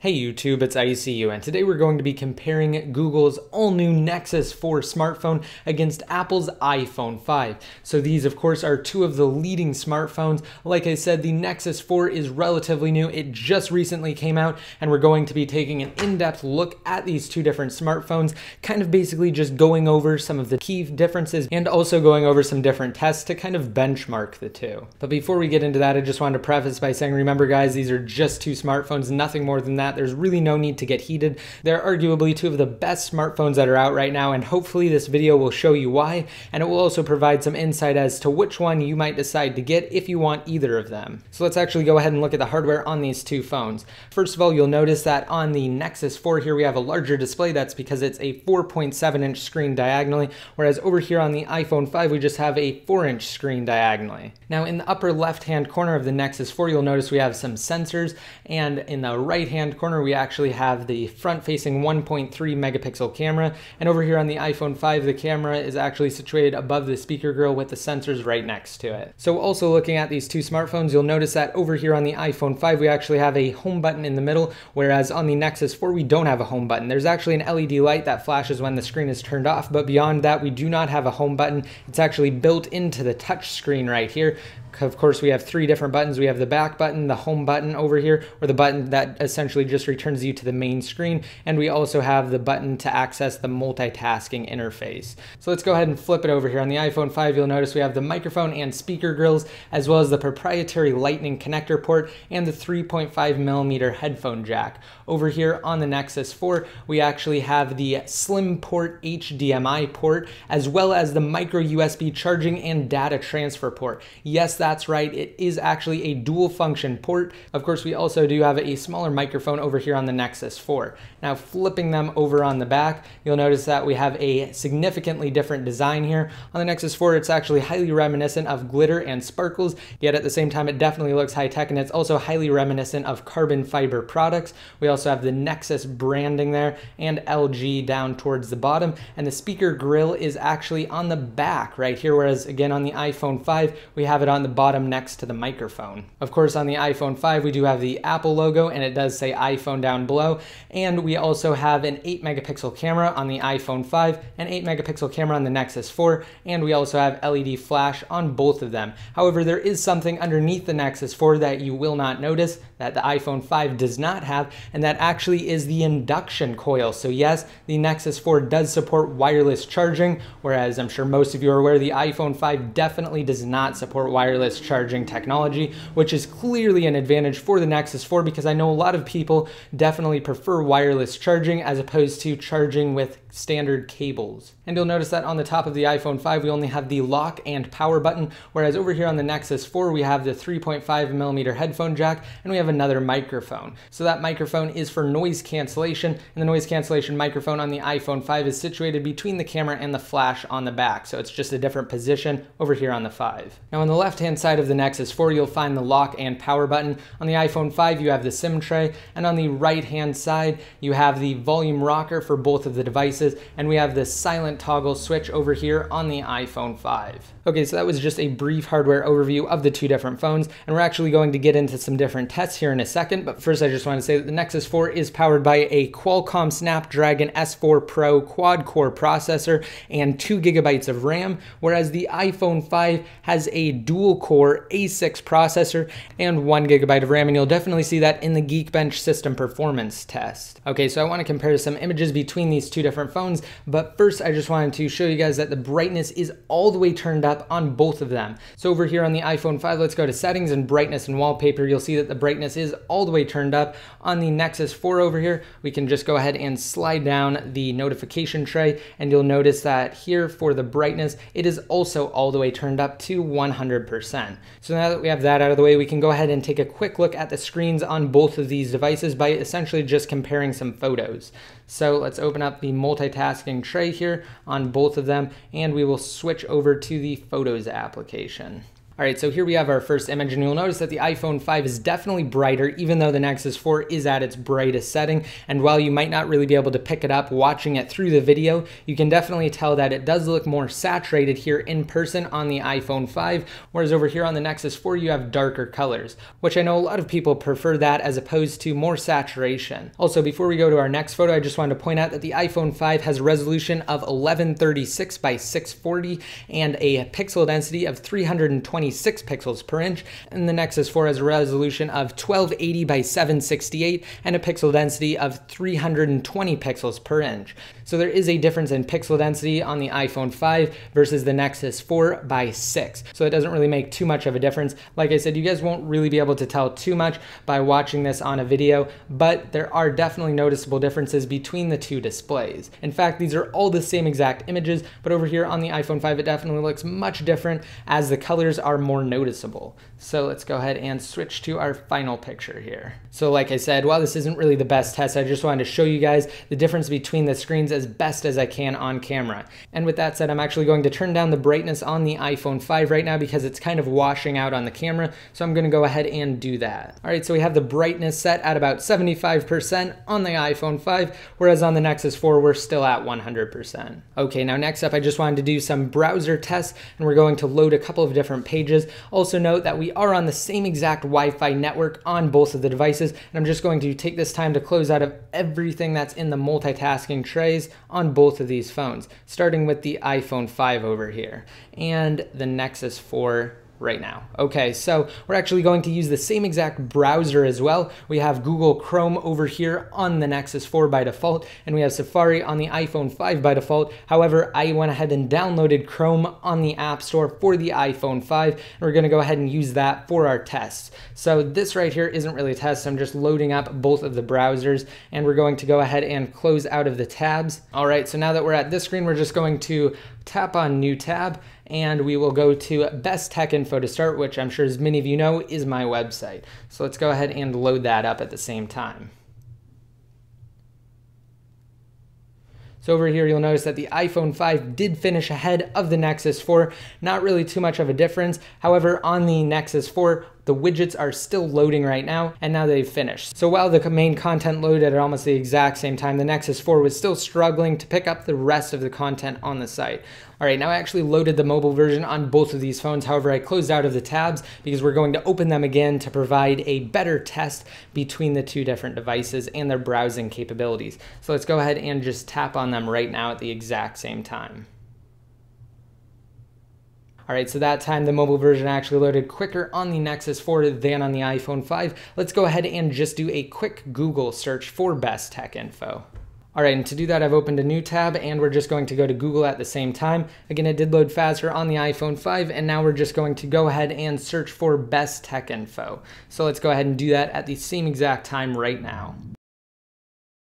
Hey YouTube, it's ICU, and today we're going to be comparing Google's all-new Nexus 4 smartphone against Apple's iPhone 5. So these, of course, are two of the leading smartphones. Like I said, the Nexus 4 is relatively new. It just recently came out, and we're going to be taking an in-depth look at these two different smartphones, kind of basically just going over some of the key differences and also going over some different tests to kind of benchmark the two. But before we get into that, I just wanted to preface by saying, remember guys, these are just two smartphones, nothing more than that. There's really no need to get heated. They're arguably two of the best smartphones that are out right now, and hopefully this video will show you why, and it will also provide some insight as to which one you might decide to get if you want either of them. So let's actually go ahead and look at the hardware on these two phones. First of all, you'll notice that on the Nexus 4 here we have a larger display. That's because it's a 4.7-inch screen diagonally, whereas over here on the iPhone 5 we just have a 4-inch screen diagonally. Now in the upper left-hand corner of the Nexus 4 you'll notice we have some sensors, and in the right-hand corner we actually have the front-facing 1.3 megapixel camera, and over here on the iPhone 5 the camera is actually situated above the speaker grill with the sensors right next to it. So also looking at these two smartphones, you'll notice that over here on the iPhone 5 we actually have a home button in the middle, whereas on the Nexus 4 we don't have a home button. There's actually an LED light that flashes when the screen is turned off, but beyond that we do not have a home button. It's actually built into the touch screen right here. Of course, we have three different buttons. We have the back button, the home button over here, or the button that essentially just returns you to the main screen, and we also have the button to access the multitasking interface. So let's go ahead and flip it over here. On the iPhone 5, you'll notice we have the microphone and speaker grills, as well as the proprietary Lightning connector port and the 3.5mm headphone jack. Over here on the Nexus 4, we actually have the Slim Port HDMI port, as well as the micro USB charging and data transfer port. Yes, that's right, it is actually a dual function port. Of course, we also do have a smaller microphone over here on the Nexus 4. Now flipping them over on the back, you'll notice that we have a significantly different design here. On the Nexus 4, it's actually highly reminiscent of glitter and sparkles, yet at the same time it definitely looks high-tech, and it's also highly reminiscent of carbon fiber products. We also have the Nexus branding there and LG down towards the bottom, and the speaker grill is actually on the back right here, whereas again on the iPhone 5 we have it on the bottom next to the microphone. Of course, on the iPhone 5 we do have the Apple logo, and it does say iPhone down below, and we also have an 8 megapixel camera on the iPhone 5, an 8 megapixel camera on the Nexus 4, and we also have LED flash on both of them. However, there is something underneath the Nexus 4 that you will not notice that the iPhone 5 does not have, and that actually is the induction coil. So yes, the Nexus 4 does support wireless charging, whereas I'm sure most of you are aware the iPhone 5 definitely does not support wireless charging technology, which is clearly an advantage for the Nexus 4 because I know a lot of people definitely prefer wireless charging as opposed to charging with standard cables. And you'll notice that on the top of the iPhone 5 we only have the lock and power button, whereas over here on the Nexus 4 we have the 3.5mm headphone jack, and we have another microphone. So that microphone is for noise cancellation, and the noise cancellation microphone on the iPhone 5 is situated between the camera and the flash on the back, so it's just a different position over here on the 5. Now on the left hand side of the Nexus 4 you'll find the lock and power button. On the iPhone 5 you have the SIM tray, and on the right hand side you have the volume rocker for both of the devices, and we have the silent toggle switch over here on the iPhone 5. Okay, so that was just a brief hardware overview of the two different phones, and we're actually going to get into some different tests here in a second, but first I just want to say that the Nexus 4 is powered by a Qualcomm Snapdragon S4 Pro quad-core processor and 2 gigabytes of RAM, whereas the iPhone 5 has a dual-core A6 processor and 1 gigabyte of RAM, and you'll definitely see that in the Geekbench system performance test. Okay, so I want to compare some images between these two different phones, but first I just wanted to show you guys that the brightness is all the way turned up on both of them. So over here on the iPhone 5, let's go to settings and brightness and wallpaper. You'll see that the brightness is all the way turned up. On the Nexus 4 over here, we can just go ahead and slide down the notification tray, and you'll notice that here for the brightness, it is also all the way turned up to 100%. So now that we have that out of the way, we can go ahead and take a quick look at the screens on both of these devices by essentially just comparing some photos. So let's open up the multitasking tray here on both of them, and we will switch over to the Photos application. All right, so here we have our first image, and you'll notice that the iPhone 5 is definitely brighter, even though the Nexus 4 is at its brightest setting. And while you might not really be able to pick it up watching it through the video, you can definitely tell that it does look more saturated here in person on the iPhone 5, whereas over here on the Nexus 4, you have darker colors, which I know a lot of people prefer that as opposed to more saturation. Also, before we go to our next photo, I just wanted to point out that the iPhone 5 has a resolution of 1136 by 640 and a pixel density of 326 pixels per inch, and the Nexus 4 has a resolution of 1280 by 768 and a pixel density of 320 pixels per inch. So there is a difference in pixel density on the iPhone 5 versus the Nexus 4 by 6. So it doesn't really make too much of a difference. Like I said, you guys won't really be able to tell too much by watching this on a video, but there are definitely noticeable differences between the two displays. In fact, these are all the same exact images, but over here on the iPhone 5, it definitely looks much different as the colors are more noticeable. So let's go ahead and switch to our final picture here. So like I said, while this isn't really the best test, I just wanted to show you guys the difference between the screens as best as I can on camera. And with that said, I'm actually going to turn down the brightness on the iPhone 5 right now because it's kind of washing out on the camera. So I'm going to go ahead and do that. All right, so we have the brightness set at about 75% on the iPhone 5, whereas on the Nexus 4, we're still at 100%. Okay, now next up, I just wanted to do some browser tests, and we're going to load a couple of different pages. Also note that we are on the same exact Wi-Fi network on both of the devices, and I'm just going to take this time to close out of everything that's in the multitasking trays on both of these phones, starting with the iPhone 5 over here and the Nexus 4 right now. Okay, so we're actually going to use the same exact browser as well. We have Google Chrome over here on the Nexus 4 by default, and we have Safari on the iPhone 5 by default. However, I went ahead and downloaded Chrome on the App Store for the iPhone 5, and we're gonna go ahead and use that for our tests. So this right here isn't really a test. I'm just loading up both of the browsers, and we're going to go ahead and close out of the tabs. All right, so now that we're at this screen, we're just going to tap on New Tab, and we will go to Best Tech Info to start, which I'm sure as many of you know is my website. So let's go ahead and load that up at the same time. So over here, you'll notice that the iPhone 5 did finish ahead of the Nexus 4. Not really too much of a difference. However, on the Nexus 4, the widgets are still loading right now, and now they've finished. So while the main content loaded at almost the exact same time, the Nexus 4 was still struggling to pick up the rest of the content on the site. All right, now I actually loaded the mobile version on both of these phones. However, I closed out of the tabs because we're going to open them again to provide a better test between the two different devices and their browsing capabilities. So let's go ahead and just tap on them right now at the exact same time. All right, so that time the mobile version actually loaded quicker on the Nexus 4 than on the iPhone 5. Let's go ahead and just do a quick Google search for Best Tech Info. All right, and to do that, I've opened a new tab, and we're just going to go to Google at the same time. Again, it did load faster on the iPhone 5, and now we're just going to go ahead and search for Best Tech Info. So let's go ahead and do that at the same exact time right now.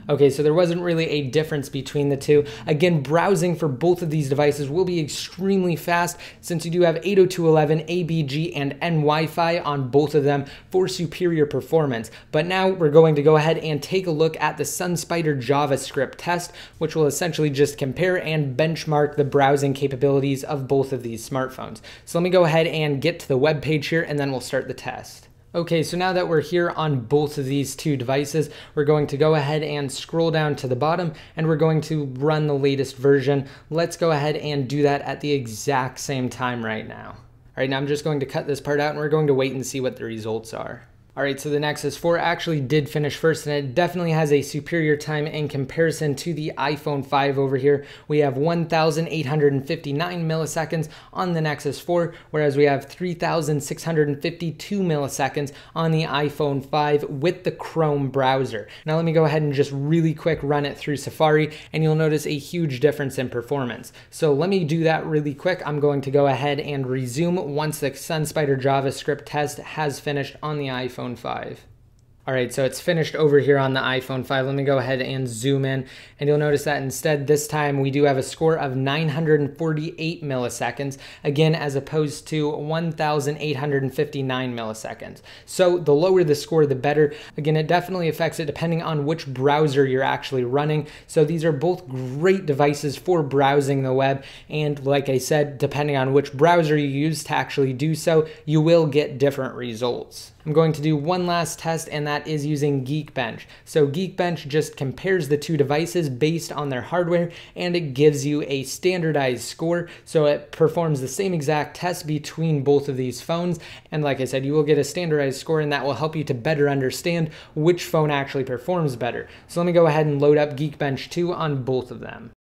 Okay, so there wasn't really a difference between the two. Again, browsing for both of these devices will be extremely fast since you do have 802.11, ABG, and N-Wi-Fi on both of them for superior performance. But now we're going to go ahead and take a look at the SunSpider JavaScript test, which will essentially just compare and benchmark the browsing capabilities of both of these smartphones. So let me go ahead and get to the web page here, and then we'll start the test. Okay, so now that we're here on both of these two devices, we're going to go ahead and scroll down to the bottom, and we're going to run the latest version. Let's go ahead and do that at the exact same time right now. All right, now I'm just going to cut this part out, and we're going to wait and see what the results are. All right, so the Nexus 4 actually did finish first, and it definitely has a superior time in comparison to the iPhone 5 over here. We have 1,859 milliseconds on the Nexus 4, whereas we have 3,652 milliseconds on the iPhone 5 with the Chrome browser. Now let me go ahead and just really quick run it through Safari, and you'll notice a huge difference in performance. So let me do that really quick. I'm going to go ahead and resume once the SunSpider JavaScript test has finished on the iPhone 5. All right, so it's finished over here on the iPhone 5. Let me go ahead and zoom in, and you'll notice that instead this time we do have a score of 948 milliseconds, again, as opposed to 1,859 milliseconds. So the lower the score, the better. Again, it definitely affects it depending on which browser you're actually running. So these are both great devices for browsing the web, and like I said, depending on which browser you use to actually do so, you will get different results. I'm going to do one last test, and that is using Geekbench. So Geekbench just compares the two devices based on their hardware, and it gives you a standardized score. So it performs the same exact test between both of these phones. And like I said, you will get a standardized score, and that will help you to better understand which phone actually performs better. So let me go ahead and load up Geekbench 2 on both of them.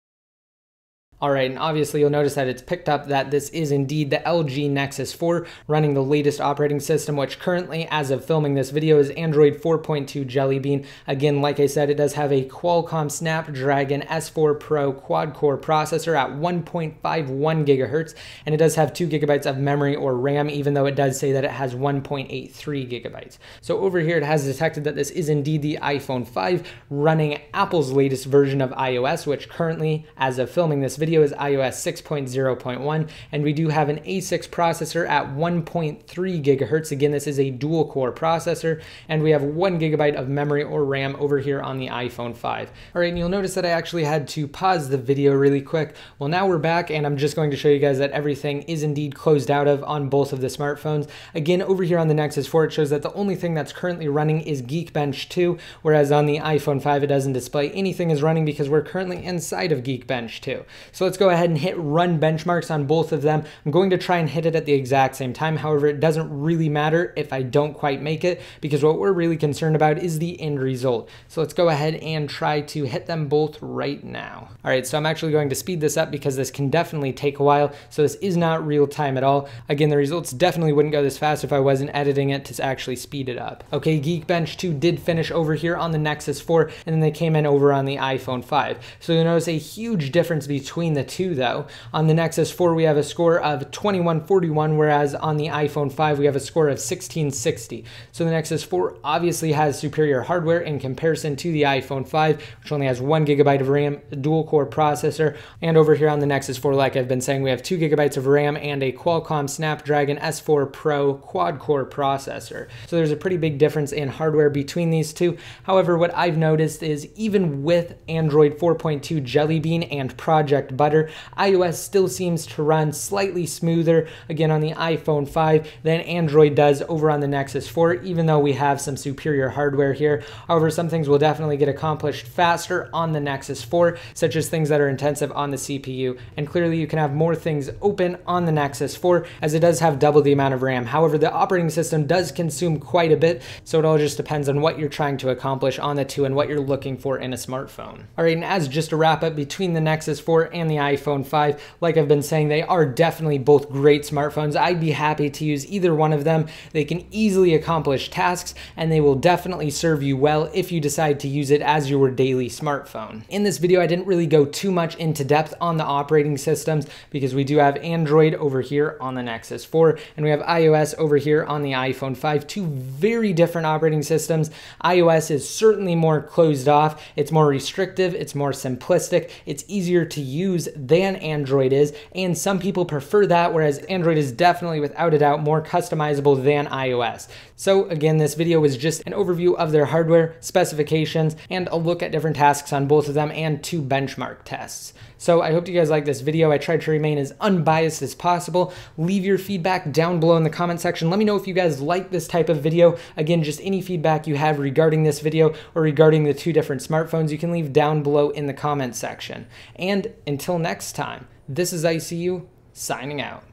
All right, and obviously you'll notice that it's picked up that this is indeed the LG Nexus 4 running the latest operating system, which currently, as of filming this video, is Android 4.2 Jelly Bean. Again, like I said, it does have a Qualcomm Snapdragon S4 Pro quad-core processor at 1.51 gigahertz, and it does have 2 gigabytes of memory or RAM, even though it does say that it has 1.83 gigabytes. So over here, it has detected that this is indeed the iPhone 5 running Apple's latest version of iOS, which currently, as of filming this video, is iOS 6.0.1, and we do have an A6 processor at 1.3 gigahertz. Again, this is a dual core processor, and we have 1 gigabyte of memory or RAM over here on the iPhone 5. All right, and you'll notice that I actually had to pause the video really quick. Well, now we're back, and I'm just going to show you guys that everything is indeed closed out of on both of the smartphones. Again, over here on the Nexus 4, it shows that the only thing that's currently running is Geekbench 2, whereas on the iPhone 5, it doesn't display anything is running because we're currently inside of Geekbench 2. So let's go ahead and hit run benchmarks on both of them. I'm going to try and hit it at the exact same time. However, it doesn't really matter if I don't quite make it, because what we're really concerned about is the end result. So let's go ahead and try to hit them both right now. All right, so I'm actually going to speed this up because this can definitely take a while. So this is not real time at all. Again, the results definitely wouldn't go this fast if I wasn't editing it to actually speed it up. Okay, Geekbench 2 did finish over here on the Nexus 4, and then they came in over on the iPhone 5. So you'll notice a huge difference between the two though. On the Nexus 4, we have a score of 2141, whereas on the iPhone 5, we have a score of 1660. So the Nexus 4 obviously has superior hardware in comparison to the iPhone 5, which only has 1 gigabyte of RAM, a dual core processor, and over here on the Nexus 4, like I've been saying, we have 2 gigabytes of RAM and a Qualcomm Snapdragon S4 Pro quad-core processor. So there's a pretty big difference in hardware between these two. However, what I've noticed is even with Android 4.2 Jelly Bean and Project Butter, iOS still seems to run slightly smoother, again, on the iPhone 5 than Android does over on the Nexus 4, even though we have some superior hardware here. However, some things will definitely get accomplished faster on the Nexus 4, such as things that are intensive on the CPU, and clearly you can have more things open on the Nexus 4, as it does have double the amount of RAM. However, the operating system does consume quite a bit, so it all just depends on what you're trying to accomplish on the two and what you're looking for in a smartphone. All right, and as just a wrap up between the Nexus 4 and the iPhone 5, like I've been saying, they are definitely both great smartphones. I'd be happy to use either one of them. They can easily accomplish tasks, and they will definitely serve you well if you decide to use it as your daily smartphone. In this video, I didn't really go too much into depth on the operating systems because we do have Android over here on the Nexus 4, and we have iOS over here on the iPhone 5, two very different operating systems. iOS is certainly more closed off, it's more restrictive, it's more simplistic, it's easier to use than Android is, and some people prefer that, whereas Android is definitely, without a doubt, more customizable than iOS. So again, this video was just an overview of their hardware, specifications, and a look at different tasks on both of them and 2 benchmark tests. So I hope you guys liked this video. I tried to remain as unbiased as possible. Leave your feedback down below in the comment section. Let me know if you guys like this type of video. Again, just any feedback you have regarding this video or regarding the 2 different smartphones, you can leave down below in the comment section. And until next time, this is ICU signing out.